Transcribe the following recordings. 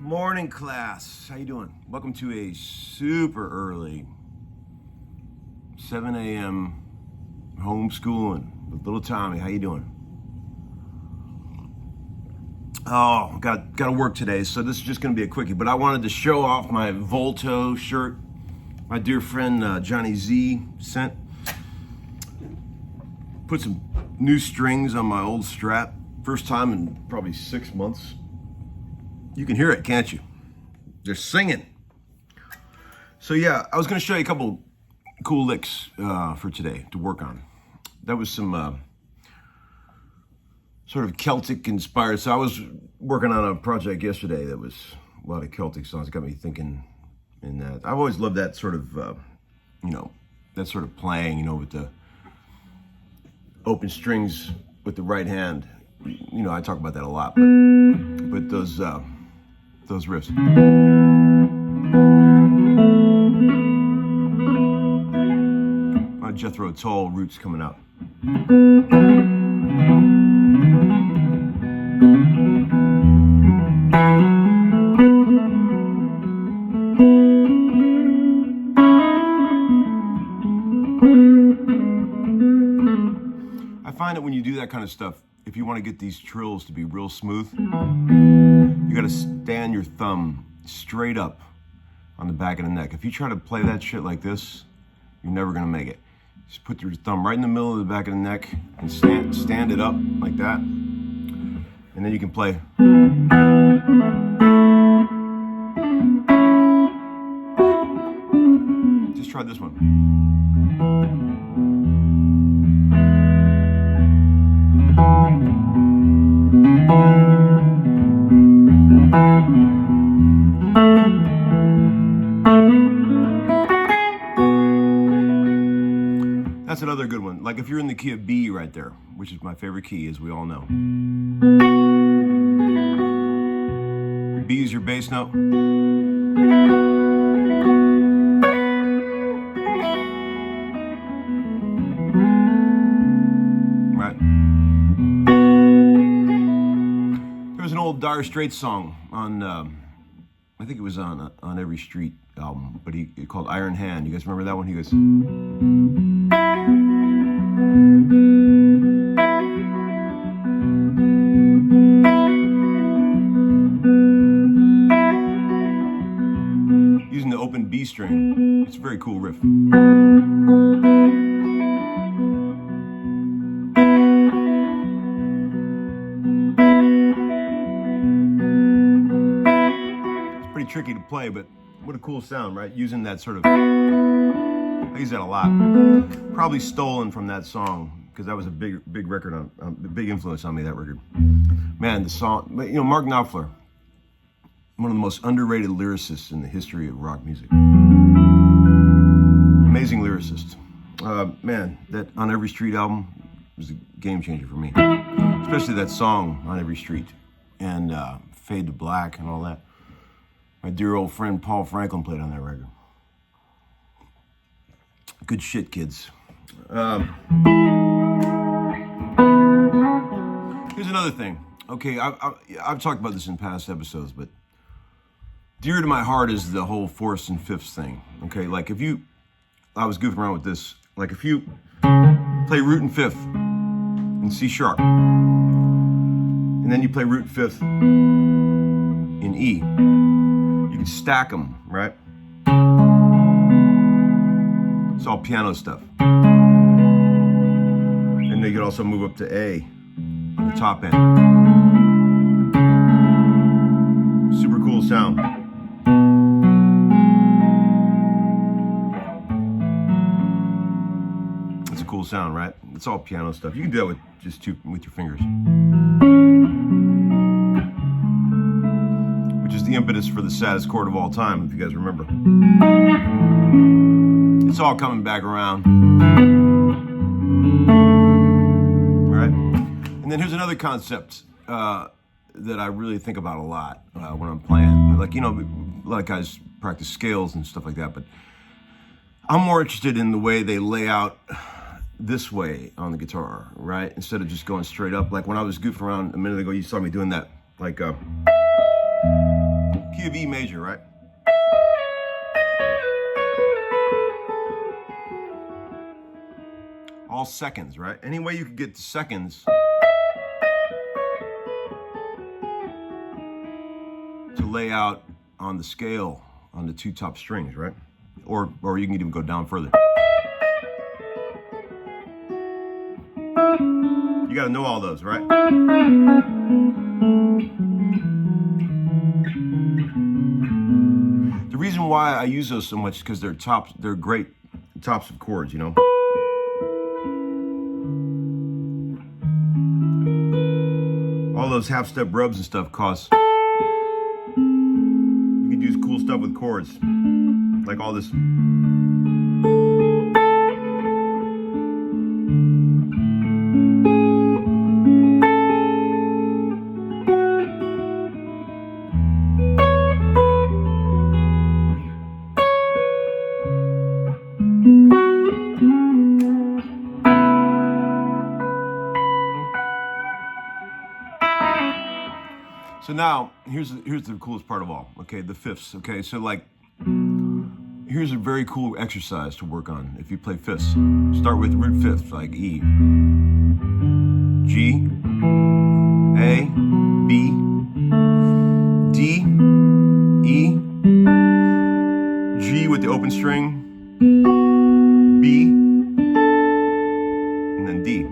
Morning class, how you doing? Welcome to a super early 7 a.m. homeschooling with little Tommy. How you doing? Oh, got to work today, so this is just going to be a quickie. But I wanted to show off my Volto shirt my dear friend Johnny Z sent. Put some new strings on my old Strat. First time in probably 6 months. You can hear it, can't you? They're singing. So yeah, I was going to show you a couple cool licks for today to work on. That was some sort of Celtic inspired. So I was working on a project yesterday that was a lot of Celtic songs. It got me thinking in that. I've always loved that sort of, that sort of playing, with the open strings with the right hand. I talk about that a lot, but those riffs. My Jethro Tull roots coming out. I find that when you do that kind of stuff, if you want to get these trills to be real smooth, you got to stand your thumb straight up on the back of the neck. If you try to play that shit like this, you're never going to make it. Just put your thumb right in the middle of the back of the neck and stand it up like that. And then you can play. Just try this one. That's another good one. Like if you're in the key of B right there, which is my favorite key, as we all know. B is your bass note. Right. There was an old Dire Straits song on, I think it was on Every Street album, but he called Iron Hand. You guys remember that one? He goes. B string. It's a very cool riff. It's pretty tricky to play, but what a cool sound, right? Using that sort of, I use that a lot. Probably stolen from that song, because that was a big record on, a big influence on me, that record. Man, the song, you know, Mark Knopfler, one of the most underrated lyricists in the history of rock music. Amazing lyricist. Man, that On Every Street album was a game changer for me. Especially that song, On Every Street, and Fade to Black and all that. My dear old friend Paul Franklin played on that record. Good shit, kids. Here's another thing. Okay, I've talked about this in past episodes, but dear to my heart is the whole fourths and fifths thing. Okay, like if you, I was goofing around with this. Like if you play root and fifth in C sharp, and then you play root fifth in E, you can stack them, right? It's all piano stuff. And they could also move up to A on the top end. Super cool sound. It's a cool sound, right? It's all piano stuff. You can do that with just with your fingers. Which is the impetus for the saddest chord of all time, if you guys remember. It's all coming back around. Right? And then here's another concept that I really think about a lot when I'm playing. Like, you know, a lot of guys practice scales and stuff like that, but I'm more interested in the way they lay out this way on the guitar, right? Instead of just going straight up. Like when I was goofing around a minute ago, you saw me doing that, like key of E major, right? All seconds, right? Any way you could get to seconds to lay out on the scale on the two top strings, right? Or you can even go down further. You gotta know all those, right? The reason why I use those so much is because they're great tops of chords, you know? All those half-step rubs and stuff cause, you can do cool stuff with chords, like all this. So now, here's the coolest part of all, okay, the fifths, okay? So like, here's a very cool exercise to work on if you play fifths. Start with root fifth, like E, G, A, B, D, E, G with the open string, B, and then D.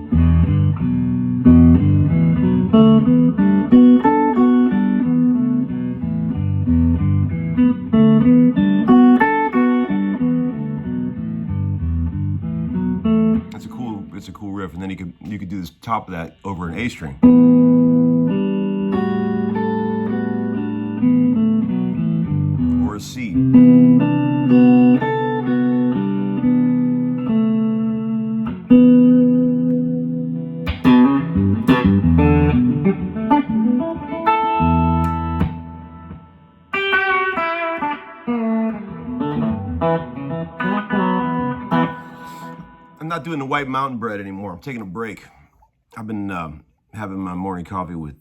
It's a cool riff, and then you could do this top of that over an A string. Or a C. I'm not doing the white mountain bread anymore. I'm taking a break. I've been having my morning coffee with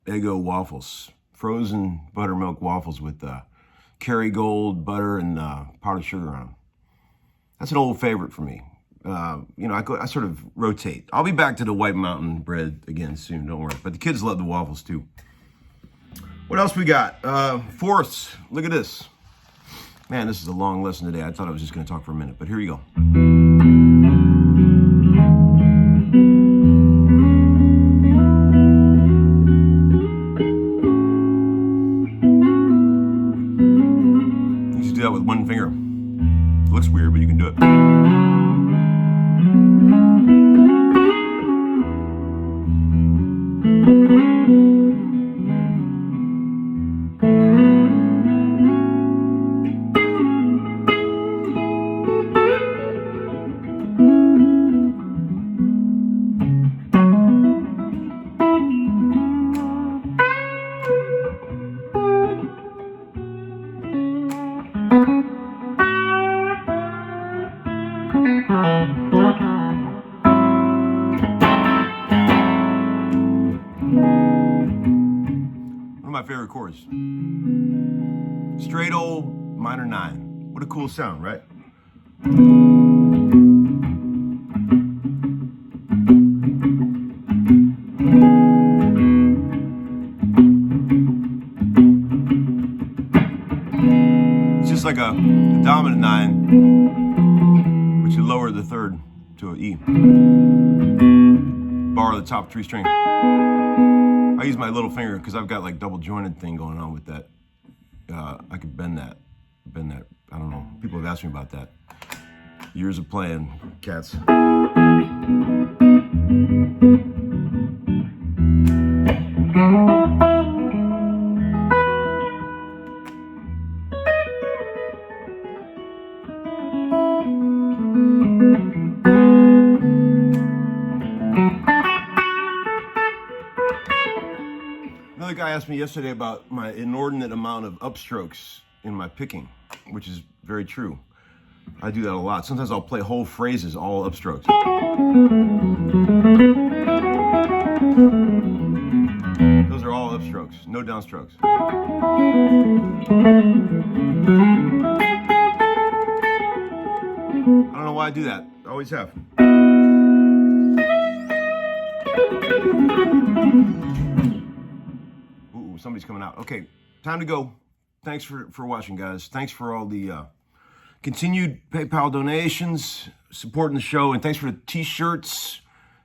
Eggo waffles, frozen buttermilk waffles with Kerrygold butter and powdered sugar on them. That's an old favorite for me. You know, I sort of rotate. I'll be back to the white mountain bread again soon, don't worry. But the kids love the waffles too. What else we got? Fourths. Look at this. Man, this is a long lesson today. I thought I was just going to talk for a minute, but here you go. You just do that with one finger. It looks weird, but you can do it. One of my favorite chords. Straight old minor 9. What a cool sound, right? It's just like a dominant 9, but you lower the third to an E. Bar the top 3 string. I use my little finger because I've got like double jointed thing going on with that. I could bend that. I don't know. People have asked me about that. Years of playing, cats. Another guy asked me yesterday about my inordinate amount of upstrokes in my picking, which is very true. I do that a lot. Sometimes I'll play whole phrases, all upstrokes. Those are all upstrokes, no downstrokes. I don't know why I do that. I always have. Ooh, somebody's coming out. Okay, time to go. Thanks for watching, guys. Thanks for all the continued PayPal donations, supporting the show, and thanks for the t-shirts.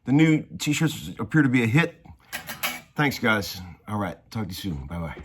The new t-shirts appear to be a hit. Thanks, guys. All right, talk to you soon. Bye-bye.